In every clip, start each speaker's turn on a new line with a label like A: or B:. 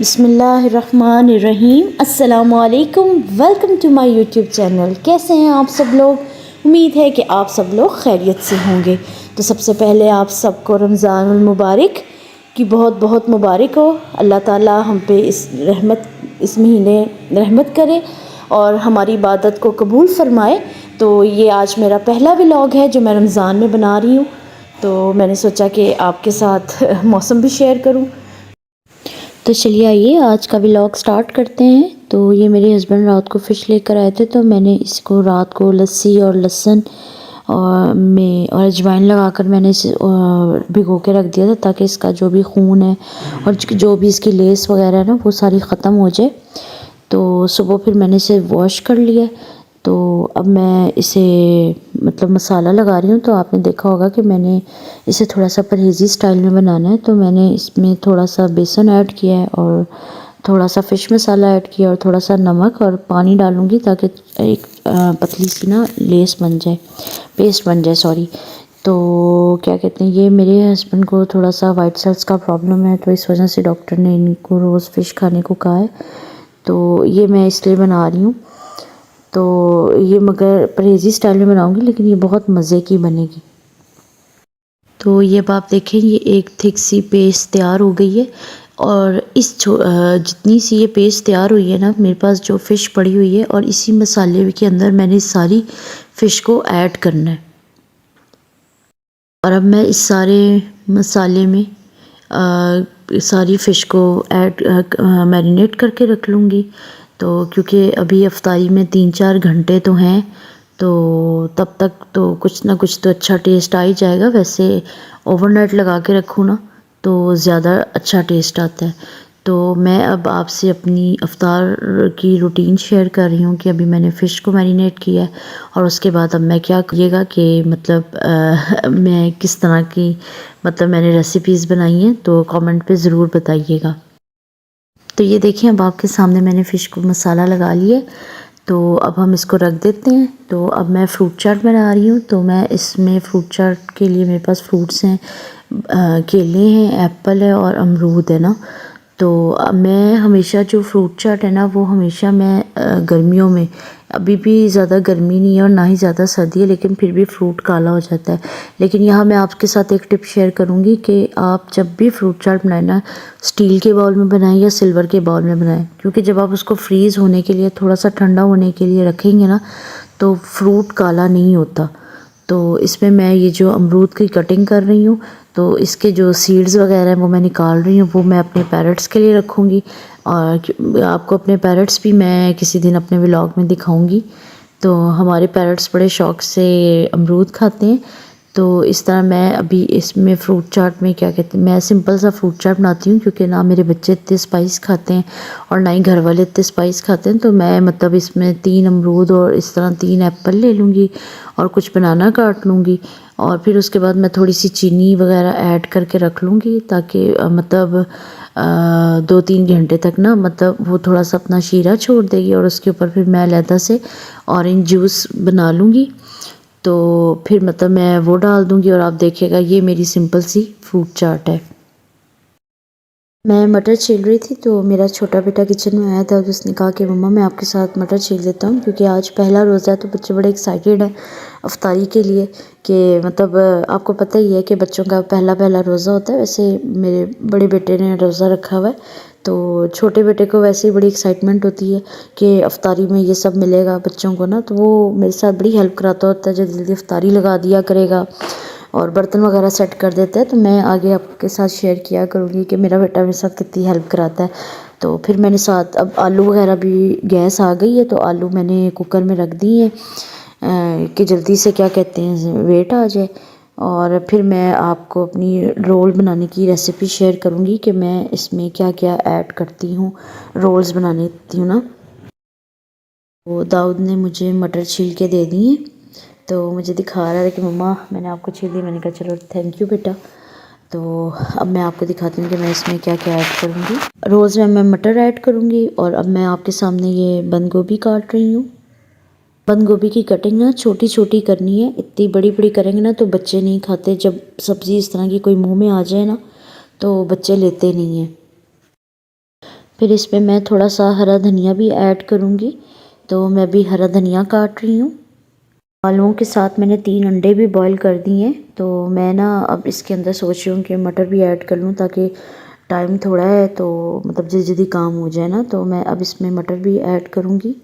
A: बिस्मिल्लाहिर्रहमानिर्रहीम। अस्सलामुअलैकुम। Welcome to my YouTube channel. कैसे हैं आप सब लोग? उम्मीद है कि आप सब लोग खैरियत से होंगे। तो सबसे पहले आप सबको रमज़ानुल मुबारक की बहुत बहुत मुबारक हो। अल्लाह ताला हम पे इस महीने रहमत करे और हमारी इबादत को कबूल फ़रमाए। तो ये आज मेरा पहला व्लॉग है जो मैं रमज़ान में बना रही हूँ। तो मैंने सोचा कि आपके साथ मौसम भी शेयर करूँ। तो चलिए आइए आज का व्लॉग स्टार्ट करते हैं। तो ये मेरे हस्बैंड रात को फ़िश लेकर आए थे, तो मैंने इसको रात को लस्सी और लहसुन और अजवाइन लगाकर मैंने इसे भिगो के रख दिया था, ताकि इसका जो भी खून है और जो भी इसकी लेस वगैरह है ना, वो सारी ख़त्म हो जाए। तो सुबह फिर मैंने इसे वॉश कर लिया। तो अब मैं इसे मतलब मसाला लगा रही हूँ। तो आपने देखा होगा कि मैंने इसे थोड़ा सा परहेज़ी स्टाइल में बनाना है, तो मैंने इसमें थोड़ा सा बेसन ऐड किया है और थोड़ा सा फ़िश मसाला ऐड किया और थोड़ा सा नमक और पानी डालूँगी, ताकि एक पतली सी ना लेस बन जाए, पेस्ट बन जाए सॉरी। तो क्या कहते हैं, ये मेरे हस्बैंड को थोड़ा सा वाइट सेल्स का प्रॉब्लम है, तो इस वजह से डॉक्टर ने इनको रोज़ फ़िश खाने को कहा है। तो ये मैं इसलिए बना रही हूँ। तो ये मगर परहेज़ी स्टाइल में बनाऊँगी, लेकिन ये बहुत मज़े की बनेगी। तो ये अब आप देखें, ये एक थिक सी पेस्ट तैयार हो गई है। और जितनी सी ये पेस्ट तैयार हुई है ना, मेरे पास जो फ़िश पड़ी हुई है, और इसी मसाले के अंदर मैंने सारी फ़िश को ऐड करना है। और अब मैं इस सारे मसाले में सारी फ़िश को मैरिनेट करके रख लूँगी। तो क्योंकि अभी अफ्तारी में 3-4 घंटे तो हैं, तो तब तक तो कुछ ना कुछ तो अच्छा टेस्ट आ ही जाएगा। वैसे ओवरनाइट लगा के रखूँ ना, तो ज़्यादा अच्छा टेस्ट आता है। तो मैं अब आपसे अपनी अफ्तार की रूटीन शेयर कर रही हूँ कि अभी मैंने फ़िश को मैरिनेट किया है, और उसके बाद अब मैं क्या करिएगा कि मतलब मैं किस तरह की मतलब मैंने रेसिपीज़ बनाई हैं, तो कमेंट पे ज़रूर बताइएगा। तो ये देखिए, अब आपके सामने मैंने फ़िश को मसाला लगा लिया। तो अब हम इसको रख देते हैं। तो अब मैं फ्रूट चाट बना रही हूँ। तो मैं इसमें फ्रूट चाट के लिए मेरे पास फ्रूट्स हैं, केले हैं, एप्पल है और अमरूद है ना। तो मैं हमेशा जो फ्रूट चाट है ना, वो हमेशा मैं गर्मियों में, अभी भी ज़्यादा गर्मी नहीं है और ना ही ज़्यादा सर्दी है, लेकिन फिर भी फ्रूट काला हो जाता है। लेकिन यहाँ मैं आपके साथ एक टिप शेयर करूँगी कि आप जब भी फ्रूट चाट बनाए ना, स्टील के बाउल में बनाएं या सिल्वर के बाउल में बनाएं, क्योंकि जब आप उसको फ्रीज़ होने के लिए, थोड़ा सा ठंडा होने के लिए रखेंगे ना, तो फ्रूट काला नहीं होता। तो इसमें मैं ये जो अमरूद की कटिंग कर रही हूँ, तो इसके जो सीड्स वगैरह हैं वो मैं निकाल रही हूँ, वो मैं अपने पैरट्स के लिए रखूँगी। और आपको अपने पैरट्स भी मैं किसी दिन अपने व्लॉग में दिखाऊँगी। तो हमारे पैरट्स बड़े शौक़ से अमरूद खाते हैं। तो इस तरह मैं अभी इसमें फ्रूट चाट में क्या कहते हैं, मैं सिंपल सा फ्रूट चाट बनाती हूँ, क्योंकि ना मेरे बच्चे इतने स्पाइस खाते हैं और ना ही घर वाले इतने स्पाइस खाते हैं। तो मैं मतलब इसमें 3 अमरूद और इस तरह 3 एप्पल ले लूँगी और कुछ बनाना काट लूँगी, और फिर उसके बाद मैं थोड़ी सी चीनी वगैरह ऐड करके रख लूँगी, ताकि मतलब 2-3 घंटे तक ना, मतलब वो थोड़ा सा अपना शीरा छोड़ देगी, और उसके ऊपर फिर मैं अलहदा से ऑरेंज जूस बना लूँगी। तो फिर मतलब मैं वो डाल दूँगी, और आप देखिएगा ये मेरी सिंपल सी फ्रूट चाट है। मैं मटर छील रही थी, तो मेरा छोटा बेटा किचन में आया था, तो उसने कहा कि मम्मा मैं आपके साथ मटर छील देता हूँ, क्योंकि आज पहला रोज़ा है। तो बच्चे बड़े एक्साइटेड हैं अफ्तारी के लिए, कि मतलब आपको पता ही है कि बच्चों का पहला रोज़ा होता है। वैसे मेरे बड़े बेटे ने रोज़ा रखा हुआ है, तो छोटे बेटे को वैसे ही बड़ी एक्साइटमेंट होती है कि अफ्तारी में ये सब मिलेगा बच्चों को ना। तो वो मेरे साथ बड़ी हेल्प कराता होता है, जल्दी जल्दी अफ्तारी लगा दिया करेगा और बर्तन वगैरह सेट कर देता है। तो मैं आगे आपके साथ शेयर किया करूँगी कि मेरा बेटा मेरे साथ कितनी हेल्प कराता है। तो फिर मैंने साथ अब आलू वगैरह भी, गैस आ गई है तो आलू मैंने कुकर में रख दिए कि जल्दी से क्या कहते हैं वेट आ जाए। और फिर मैं आपको अपनी रोल बनाने की रेसिपी शेयर करूँगी कि मैं इसमें क्या क्या ऐड करती हूँ रोल्स बनाने हूँ ना। तो दाऊद ने मुझे मटर छील के दे दिए, तो मुझे दिखा रहा है कि मम्मा मैंने आपको छील दी। मैंने कहा चलो थैंक यू बेटा। तो अब मैं आपको दिखाती हूँ कि मैं इसमें क्या क्या ऐड करूँगी। रोज़ में मैं मटर ऐड करूँगी, और अब मैं आपके सामने ये बंद गोभी काट रही हूँ। बंद गोभी की कटिंग ना छोटी छोटी करनी है, इतनी बड़ी बड़ी करेंगे ना तो बच्चे नहीं खाते। जब सब्ज़ी इस तरह की कोई मुँह में आ जाए ना, तो बच्चे लेते नहीं हैं। फिर इसमें मैं थोड़ा सा हरा धनिया भी ऐड करूँगी। तो मैं भी हरा धनिया काट रही हूँ। आलूओं के साथ मैंने 3 अंडे भी बॉईल कर दिए हैं। तो मैं ना अब इसके अंदर सोच रही हूँ कि मटर भी ऐड कर लूँ, ताकि टाइम थोड़ा है तो मतलब जल्दी जल्दी काम हो जाए ना। तो मैं अब इसमें मटर भी ऐड करूँगी।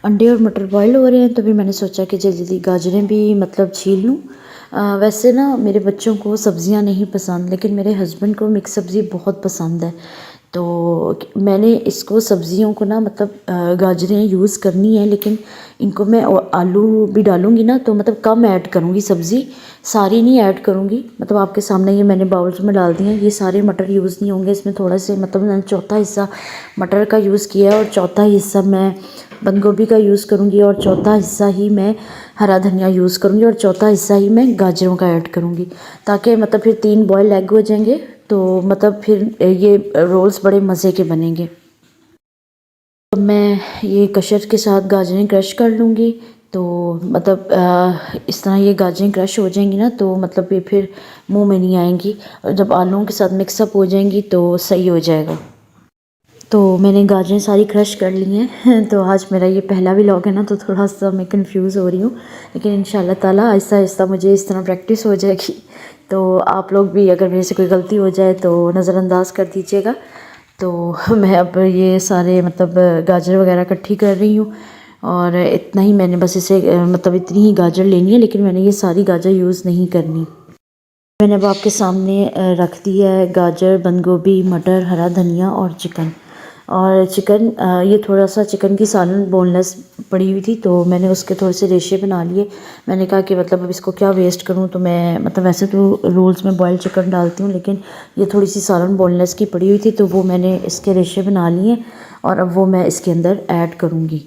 A: अंडे और मटर बॉईल हो रहे हैं तो फिर मैंने सोचा कि जल्दी जल्दी गाजरें भी मतलब छील लूँ। वैसे ना मेरे बच्चों को सब्ज़ियाँ नहीं पसंद, लेकिन मेरे हस्बैंड को मिक्स सब्ज़ी बहुत पसंद है। तो मैंने इसको सब्ज़ियों को ना मतलब गाजरें यूज़ करनी है, लेकिन इनको मैं आलू भी डालूँगी ना तो मतलब कम ऐड करूँगी सब्ज़ी, सारी नहीं ऐड करूँगी। मतलब आपके सामने ये मैंने बाउल्स में डाल दिए हैं। ये सारे मटर यूज़ नहीं होंगे इसमें, थोड़ा से मतलब मैंने चौथा हिस्सा मटर का यूज़ किया है और चौथा हिस्सा मैं बंद गोभी का यूज़ करूँगी और चौथा हिस्सा ही मैं हरा धनिया यूज़ करूँगी और चौथा हिस्सा ही मैं गाजरों का ऐड करूँगी, ताकि मतलब फिर 3 बॉयल एग हो जाएंगे। तो मतलब फिर ये रोल्स बड़े मज़े के बनेंगे। अब मैं ये कशर के साथ गाजरें क्रश कर लूँगी। तो मतलब इस तरह ये गाजरें क्रश हो जाएंगी ना तो मतलब ये फिर मुंह में नहीं आएंगी, और जब आलूओं के साथ मिक्सअप हो जाएंगी तो सही हो जाएगा। तो मैंने गाजरें सारी क्रश कर ली हैं। तो आज मेरा ये पहला व्लॉग है ना, तो थोड़ा सा मैं कंफ्यूज हो रही हूँ, लेकिन इंशाल्लाह ताला आहिस्ता आहिस्ता मुझे इस तरह प्रैक्टिस हो जाएगी। तो आप लोग भी अगर मेरे से कोई गलती हो जाए तो नज़रअंदाज कर दीजिएगा। तो मैं अब ये सारे मतलब गाजर वगैरह इकट्ठी कर रही हूँ, और इतना ही मैंने बस इसे मतलब इतनी ही गाजर लेनी है, लेकिन मैंने ये सारी गाजर यूज़ नहीं करनी। मैंने अब आपके सामने रख दिया है गाजर, बंद गोभी, मटर, हरा धनिया और चिकन। और चिकन ये थोड़ा सा चिकन की सालन बोनलेस पड़ी हुई थी, तो मैंने उसके थोड़े से रेशे बना लिए। मैंने कहा कि मतलब अब इसको क्या वेस्ट करूं, तो मैं मतलब वैसे तो रोल्स में बॉयल चिकन डालती हूं, लेकिन ये थोड़ी सी सालन बोनलेस की पड़ी हुई थी, तो वो मैंने इसके रेशे बना लिए और अब वो मैं इसके अंदर ऐड करूँगी।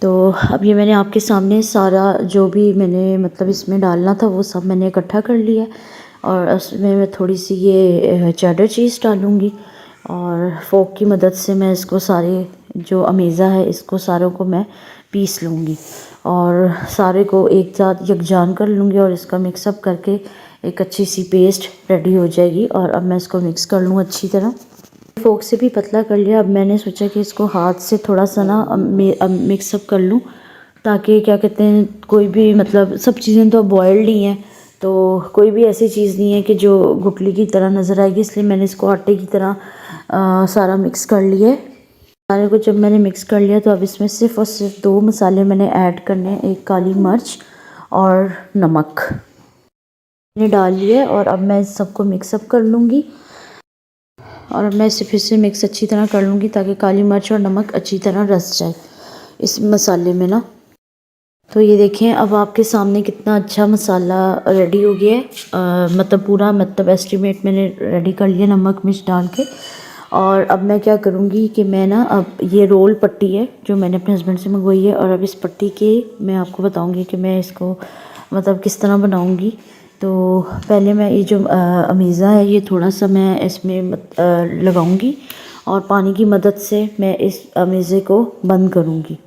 A: तो अब ये मैंने आपके सामने सारा जो भी मैंने मतलब इसमें डालना था वो सब मैंने इकट्ठा कर लिया, और उसमें मैं थोड़ी सी ये चेडर चीज़ डालूँगी, और फोक की मदद से मैं इसको सारे जो अमेज़ा है इसको सारों को मैं पीस लूँगी और सारे को एक साथ यकजान कर लूँगी, और इसका मिक्सअप करके एक अच्छी सी पेस्ट रेडी हो जाएगी। और अब मैं इसको मिक्स कर लूँ अच्छी तरह। फोक से भी पतला कर लिया। अब मैंने सोचा कि इसको हाथ से थोड़ा सा ना मिक्सअप कर लूँ, ताकि क्या कहते हैं कोई भी मतलब सब चीज़ें तो बॉयल्ड ही हैं, तो कोई भी ऐसी चीज़ नहीं है कि जो गुठली की तरह नज़र आएगी, इसलिए मैंने इसको आटे की तरह सारा मिक्स कर लिया है। सारे को जब मैंने मिक्स कर लिया तो अब इसमें सिर्फ़ और सिर्फ 2 मसाले मैंने ऐड करने हैं, एक काली मिर्च और नमक मैंने डाल लिया, और अब मैं इस सबको मिक्सअप कर लूँगी। और अब मैं इसे फिर से मिक्स अच्छी तरह कर लूँगी, ताकि काली मिर्च और नमक अच्छी तरह रस जाए इस मसाले में ना। तो ये देखें अब आपके सामने कितना अच्छा मसाला रेडी हो गया है। मतलब पूरा मतलब एस्टिमेट मैंने रेडी कर लिया नमक मिर्च डाल के। और अब मैं क्या करूँगी कि मैं ना अब ये रोल पट्टी है जो मैंने अपने हस्बैंड से मंगवाई है, और अब इस पट्टी के मैं आपको बताऊँगी कि मैं इसको मतलब किस तरह बनाऊँगी। तो पहले मैं ये जो अमीज़ा है ये थोड़ा सा मैं इसमें लगाऊँगी, और पानी की मदद से मैं इस अमीज़े को बंद करूँगी।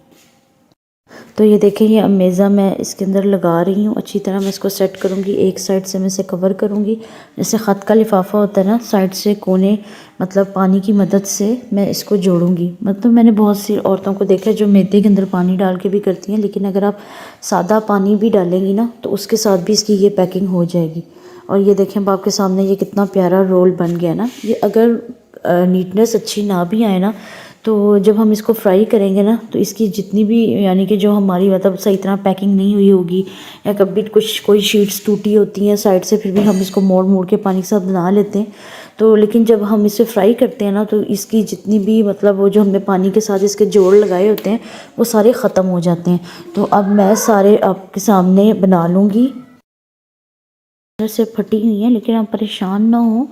A: तो ये देखें ये अमेज़ा मैं इसके अंदर लगा रही हूँ। अच्छी तरह मैं इसको सेट करूँगी, एक साइड से मैं इसे कवर करूँगी, जैसे ख़त का लिफाफा होता है ना, साइड से कोने मतलब पानी की मदद से मैं इसको जोड़ूँगी। मतलब मैंने बहुत सी औरतों को देखा है जो मैदे के अंदर पानी डाल के भी करती हैं, लेकिन अगर आप सादा पानी भी डालेंगी ना तो उसके साथ भी इसकी ये पैकिंग हो जाएगी। और ये देखें अब आपके सामने ये कितना प्यारा रोल बन गया ना। ये अगर नीटनेस अच्छी ना भी आए ना, तो जब हम इसको फ्राई करेंगे ना तो इसकी जितनी भी यानी कि जो हमारी मतलब सही तरह पैकिंग नहीं हुई होगी, या कभी कुछ कोई शीट्स टूटी होती हैं साइड से, फिर भी हम इसको मोड़ मोड़ के पानी के साथ बना लेते हैं। तो लेकिन जब हम इसे फ्राई करते हैं ना तो इसकी जितनी भी मतलब वो जो हमने पानी के साथ इसके जोड़ लगाए होते हैं वो सारे ख़त्म हो जाते हैं। तो अब मैं सारे आपके सामने बना लूँगी। से फटी हुई हैं, लेकिन आप परेशान ना हो,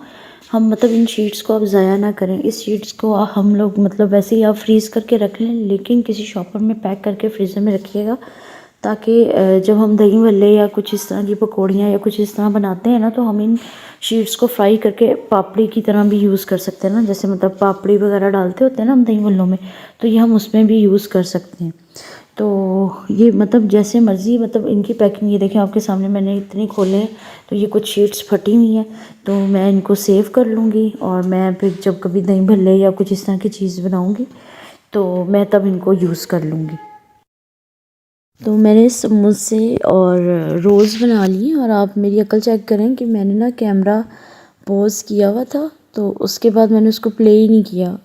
A: हम मतलब इन शीट्स को आप ज़ाया ना करें। इस शीट्स को हम लोग मतलब वैसे ही आप फ्रीज़ करके रख लें, लेकिन किसी शॉपर में पैक करके फ्रीज़र में रखिएगा, ताकि जब हम दही भल्ले या कुछ इस तरह की पकौड़ियाँ या कुछ इस तरह बनाते हैं ना, तो हम इन शीट्स को फ्राई करके पापड़ी की तरह भी यूज़ कर सकते हैं ना। जैसे मतलब पापड़ी वगैरह डालते होते हैं ना हम दही भल्लों में, तो ये हम उसमें भी यूज़ कर सकते हैं। तो ये मतलब जैसे मर्ज़ी, मतलब इनकी पैकिंग ये देखें आपके सामने मैंने इतनी खोले हैं, तो ये कुछ शीट्स फटी हुई हैं, तो मैं इनको सेव कर लूँगी और मैं फिर जब कभी दही भल्ले या कुछ इस तरह की चीज़ बनाऊँगी तो मैं तब इनको यूज़ कर लूँगी। तो मैंने समोसे और रोल्स बना लिए और आप मेरी अक्ल चेक करें कि मैंने ना कैमरा पॉज किया हुआ था, तो उसके बाद मैंने उसको प्ले ही नहीं किया।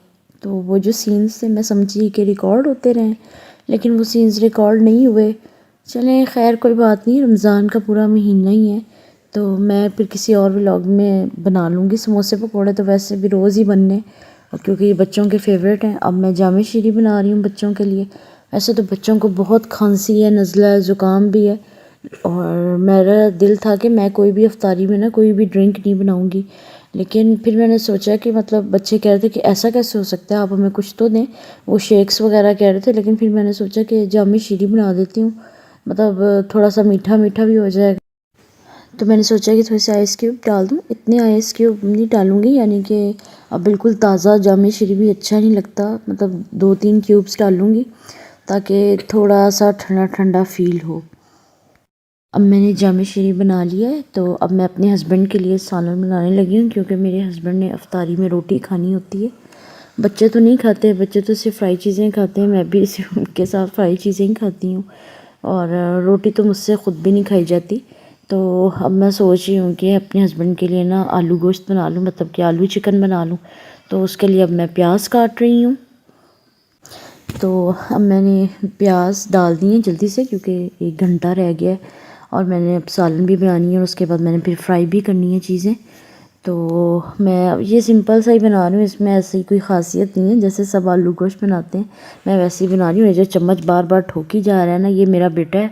A: तो वो जो सीन्स थे मैं समझी कि रिकॉर्ड होते रहे, लेकिन वो सीन्स रिकॉर्ड नहीं हुए। चलें खैर कोई बात नहीं, रमज़ान का पूरा महीना ही है, तो मैं फिर किसी और व्लॉग में बना लूँगी। समोसे पकौड़े तो वैसे भी रोज़ ही बनने, और क्योंकि ये बच्चों के फेवरेट हैं। अब मैं जामे शीरी बना रही हूँ बच्चों के लिए। ऐसे तो बच्चों को बहुत खांसी है, नज़ला है, ज़ुकाम भी है, और मेरा दिल था कि मैं कोई भी इफ्तारी में ना कोई भी ड्रिंक नहीं बनाऊँगी, लेकिन फिर मैंने सोचा कि मतलब बच्चे कह रहे थे कि ऐसा कैसे हो सकता है, आप हमें कुछ तो दें। वो शेक्स वगैरह कह रहे थे, लेकिन फिर मैंने सोचा कि जामे शीरी बना देती हूँ, मतलब थोड़ा सा मीठा मीठा भी हो जाएगा। तो मैंने सोचा कि थोड़े से आइस क्यूब डाल दूँ। इतने आइस क्यूब नहीं डालूँगी, यानी कि अब बिल्कुल ताज़ा जामे शीरी भी अच्छा नहीं लगता, मतलब 2-3 क्यूब्स डालूँगी ताकि थोड़ा सा ठंडा ठंडा फ़ील हो। अब मैंने जामे शीरी बना लिया है, तो अब मैं अपने हस्बैंड के लिए सालन बनाने लगी हूँ, क्योंकि मेरे हस्बैंड ने इफ्तारी में रोटी खानी होती है। बच्चे तो नहीं खाते, बच्चे तो सिर्फ फ्राई चीज़ें खाते हैं, मैं भी सिर्फ उनके साथ फ्राई चीज़ें ही खाती हूँ, और रोटी तो मुझसे ख़ुद भी नहीं खाई जाती। तो अब मैं सोच रही हूँ कि अपने हस्बैंड के लिए ना आलू गोश्त बना लूँ, मतलब कि आलू चिकन बना लूँ। तो उसके लिए अब मैं प्याज काट रही हूँ। तो अब मैंने प्याज डाल दिए जल्दी से, क्योंकि 1 घंटा रह गया है, और मैंने अब सालन भी बनानी है और उसके बाद मैंने फिर फ्राई भी करनी है चीज़ें। तो मैं ये सिंपल सा ही बना रही हूँ, इसमें ऐसी कोई ख़ासियत नहीं है, जैसे सब आलू गोश्त बनाते हैं मैं वैसे ही बना रही हूँ। ये जो चम्मच बार बार ठोकी जा रहा है ना, ये मेरा बेटा है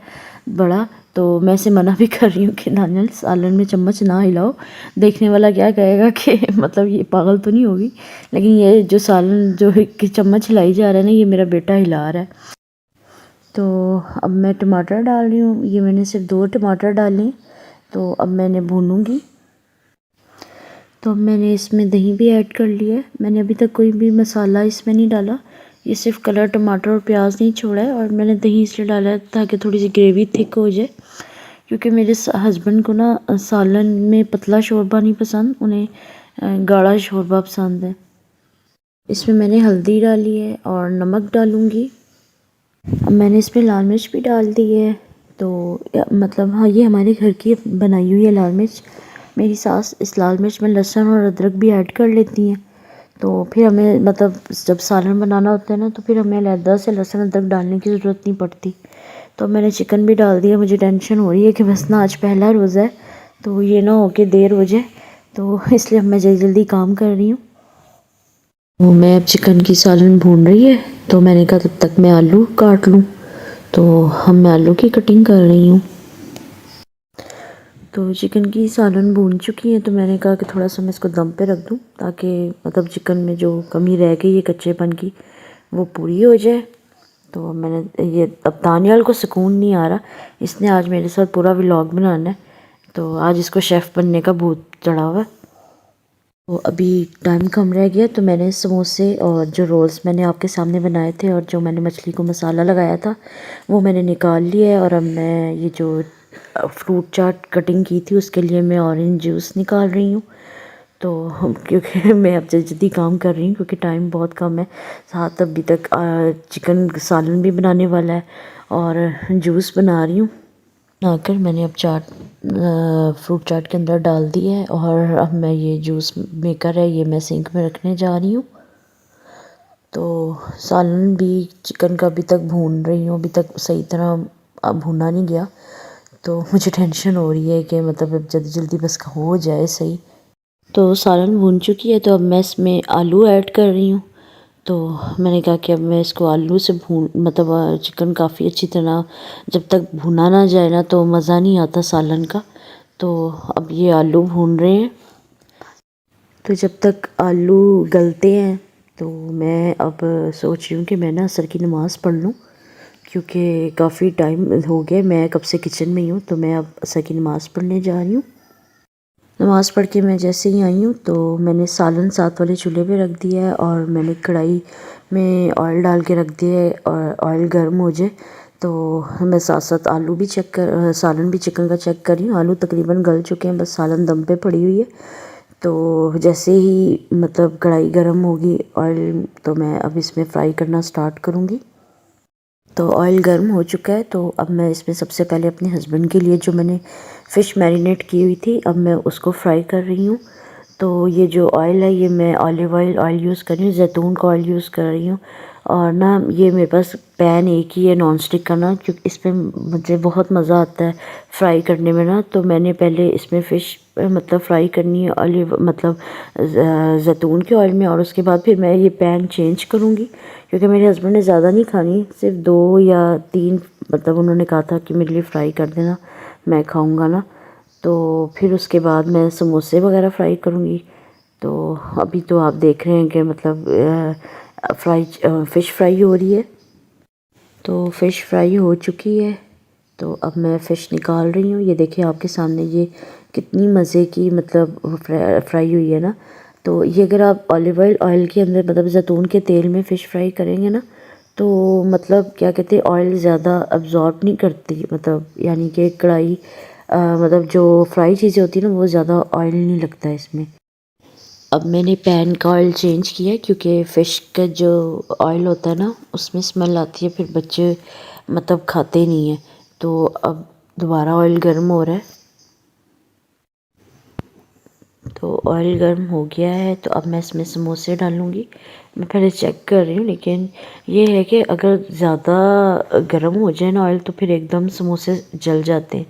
A: बड़ा, तो मैं इसे मना भी कर रही हूँ कि नानियल सालन में चम्मच ना हिलाओ। देखने वाला क्या कहेगा कि मतलब ये पागल तो नहीं होगी, लेकिन ये जो सालन जो कि चम्मच हिलाई जा रहा है ना, ये मेरा बेटा हिला रहा है। तो अब मैं टमाटर डाल रही हूँ, ये मैंने सिर्फ 2 टमाटर डाले, तो अब मैंने भूनूँगी। तो अब मैंने इसमें दही भी ऐड कर लिया है। मैंने अभी तक कोई भी मसाला इसमें नहीं डाला, ये सिर्फ कलर टमाटर और प्याज नहीं छोड़ा है, और मैंने दही इसलिए डाला है ताकि थोड़ी सी ग्रेवी थिक हो जाए, क्योंकि मेरे हस्बैंड को ना सालन में पतला शोरबा नहीं पसंद, उन्हें गाढ़ा शोरबा पसंद है। इसमें मैंने हल्दी डाली है और नमक डालूँगी। अब मैंने इसमें लाल मिर्च भी डाल दी है। तो मतलब हाँ, ये हमारे घर की बनाई हुई है लाल मिर्च। मेरी सास इस लाल मिर्च में लहसुन और अदरक भी ऐड कर लेती हैं, तो फिर हमें मतलब जब सालन बनाना होता है ना, तो फिर हमें अलहदा से लहसुन अदरक डालने की ज़रूरत नहीं पड़ती। तो मैंने चिकन भी डाल दिया। मुझे टेंशन हो रही है कि बस ना आज पहला रोज़ा है, तो ये ना हो के देर हो जाए, तो इसलिए मैं जल्दी जल्दी काम कर रही हूँ। तो मैं अब चिकन की सालन भून रही है, तो मैंने कहा तब तक मैं आलू काट लूँ, तो मैं आलू की कटिंग कर रही हूँ। तो चिकन की सालन भून चुकी है, तो मैंने कहा कि थोड़ा सा मैं इसको दम पे रख दूँ, ताकि मतलब चिकन में जो कमी रह गई है कच्चेपन की वो पूरी हो जाए। तो मैंने ये, अब दानियाल को सुकून नहीं आ रहा, इसने आज मेरे साथ पूरा व्लॉग बनाना है, तो आज इसको शेफ़ बनने का भूत चढ़ा हुआ है। तो अभी टाइम कम रह गया, तो मैंने समोसे और जो रोल्स मैंने आपके सामने बनाए थे और जो मैंने मछली को मसाला लगाया था वो मैंने निकाल लिया है। और अब मैं ये जो फ्रूट चाट कटिंग की थी उसके लिए मैं ऑरेंज जूस निकाल रही हूँ। तो क्योंकि मैं अब जल्दी काम कर रही हूँ, क्योंकि टाइम बहुत कम है, साथ अभी तक चिकन सालन भी बनाने वाला है और जूस बना रही हूँ। बनाकर मैंने अब चाट फ्रूट चाट के अंदर डाल दी है, और अब मैं ये जूस मेकर है ये मैं सिंक में रखने जा रही हूँ। तो सालन भी चिकन का अभी तक भून रही हूँ, अभी तक सही तरह भुना नहीं गया, तो मुझे टेंशन हो रही है कि मतलब अब जल्दी जल्दी बस हो जाए सही। तो सालन भून चुकी है, तो अब मैं इसमें आलू ऐड कर रही हूँ। तो मैंने कहा कि अब मैं इसको आलू से भून, मतलब चिकन काफ़ी अच्छी तरह जब तक भुना ना जाए ना तो मज़ा नहीं आता सालन का। तो अब ये आलू भून रहे हैं, तो जब तक आलू गलते हैं तो मैं अब सोच रही हूँ कि मैं ना असर की नमाज़ पढ़ लूँ, क्योंकि काफ़ी टाइम हो गया, मैं कब से किचन में ही हूँ। तो मैं अब असर की नमाज़ पढ़ने जा रही हूँ। नमाज़ पढ़ के मैं जैसे ही आई हूँ तो मैंने सालन साथ वाले चूल्हे पे रख दिया है, और मैंने कढ़ाई में ऑयल डाल के रख दिया है, और ऑयल गर्म हो जाए तो मैं साथ साथ आलू भी सालन भी चिकन का चेक कर रही हूँ। आलू तकरीबन गल चुके हैं, बस सालन दम पे पड़ी हुई है। तो जैसे ही मतलब कढ़ाई गर्म होगी ऑयल, तो मैं अब इसमें फ्राई करना स्टार्ट करूँगी। तो ऑयल गर्म हो चुका है, तो अब मैं इसमें सबसे पहले अपने हस्बैंड के लिए जो मैंने फ़िश मैरिनेट की हुई थी, अब मैं उसको फ्राई कर रही हूँ। तो ये जो ऑयल है, ये मैं ऑलिव ऑयल यूज़ कर रही हूँ, जैतून का ऑयल यूज़ कर रही हूँ। और ना ये मेरे पास पैन एक ही है नॉन स्टिक का ना, क्योंकि इसमें मुझे बहुत मज़ा आता है फ्राई करने में ना। तो मैंने पहले इसमें फ़िश मतलब फ्राई करनी है ऑलिव मतलब जैतून के ऑयल में, और उसके बाद फिर मैं ये पैन चेंज करूँगी, क्योंकि मेरे हस्बैंड ने ज़्यादा नहीं खानी, सिर्फ 2 या 3 मतलब उन्होंने कहा था कि मेरे लिए फ़्राई कर देना, मैं खाऊँगा ना। तो फिर उसके बाद मैं समोसे वगैरह फ्राई करूँगी। तो अभी तो आप देख रहे हैं कि मतलब फ़िश फ्राई हो रही है। तो फ़िश फ्राई हो चुकी है, तो अब मैं फ़िश निकाल रही हूँ। ये देखिए आपके सामने ये कितनी मज़े की मतलब फ्राई हुई है ना। तो ये अगर आप ऑलिव ऑयल के अंदर मतलब जैतून के तेल में फ़िश फ्राई करेंगे ना, तो मतलब क्या कहते हैं, ऑयल ज़्यादा अब्ज़ॉर्ब नहीं करती, मतलब यानी कि कढ़ाई मतलब जो फ्राई चीज़ें होती हैं ना, वो ज़्यादा ऑयल नहीं लगता है इसमें। अब मैंने पैन का ऑयल चेंज किया है, क्योंकि फ़िश का जो ऑयल होता है ना, उसमें स्मेल आती है, फिर बच्चे मतलब खाते नहीं हैं। तो अब दोबारा ऑयल गर्म हो रहा है। तो ऑयल गर्म हो गया है, तो अब मैं इसमें समोसे डालूँगी। मैं पहले चेक कर रही हूँ, लेकिन ये है कि अगर ज़्यादा गर्म हो जाए ना ऑयल, तो फिर एकदम समोसे जल जाते हैं,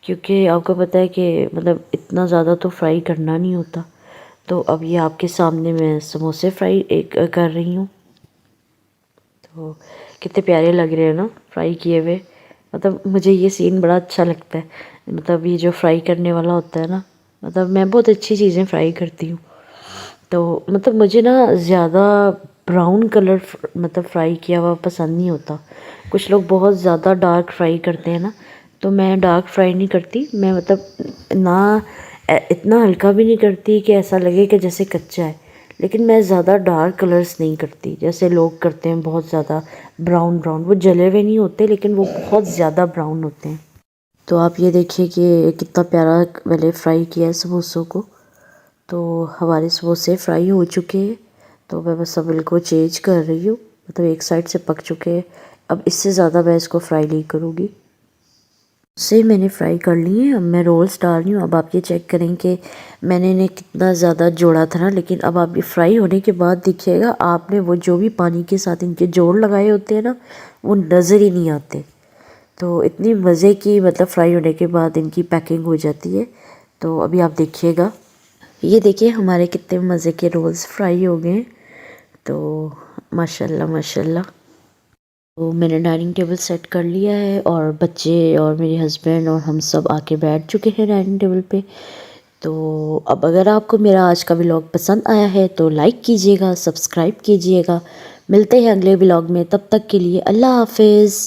A: क्योंकि आपको पता है कि मतलब इतना ज़्यादा तो फ्राई करना नहीं होता। तो अब ये आपके सामने मैं समोसे फ्राई कर रही हूँ। तो कितने प्यारे लग रहे हैं ना फ्राई किए हुए। मतलब मुझे ये सीन बड़ा अच्छा लगता है, मतलब ये जो फ्राई करने वाला होता है ना, मतलब मैं बहुत अच्छी चीज़ें फ्राई करती हूँ। तो मतलब मुझे ना ज़्यादा ब्राउन कलर मतलब फ्राई किया हुआ पसंद नहीं होता। कुछ लोग बहुत ज़्यादा डार्क फ्राई करते हैं ना, तो मैं डार्क फ्राई नहीं करती। मैं मतलब ना इतना हल्का भी नहीं करती कि ऐसा लगे कि जैसे कच्चा है, लेकिन मैं ज़्यादा डार्क कलर्स नहीं करती जैसे लोग करते हैं बहुत ज़्यादा ब्राउन ब्राउन। वो जले हुए नहीं होते, लेकिन वो बहुत ज़्यादा ब्राउन होते हैं। तो आप ये देखिए कि कितना प्यारा मैंने फ्राई किया है समोसों को। तो हमारे समोसे फ्राई हो चुके हैं, तो मैं बस अब इनको चेंज कर रही हूँ, मतलब एक साइड से पक चुके हैं। अब इससे ज़्यादा मैं इसको फ्राई नहीं करूँगी। से मैंने फ्राई कर लिए हैं, अब मैं रोल्स डाल रही हूँ। अब आप ये चेक करें कि मैंने इन्हें कितना ज़्यादा जोड़ा था ना, लेकिन अब आप ये फ्राई होने के बाद देखिएगा, आपने वो जो भी पानी के साथ इनके जोड़ लगाए होते हैं ना, वो नज़र ही नहीं आते। तो इतनी मज़े की मतलब फ्राई होने के बाद इनकी पैकिंग हो जाती है। तो अभी आप देखिएगा, ये देखिए हमारे कितने मज़े के रोल्स फ्राई हो गए हैं। तो माशाल्लाह माशाल्लाह। तो मैंने डाइनिंग टेबल सेट कर लिया है, और बच्चे और मेरे हस्बैंड और हम सब आके बैठ चुके हैं डाइनिंग टेबल पे। तो अब अगर आपको मेरा आज का व्लॉग पसंद आया है, तो लाइक कीजिएगा, सब्सक्राइब कीजिएगा। मिलते हैं अगले व्लॉग में, तब तक के लिए अल्लाह हाफिज़।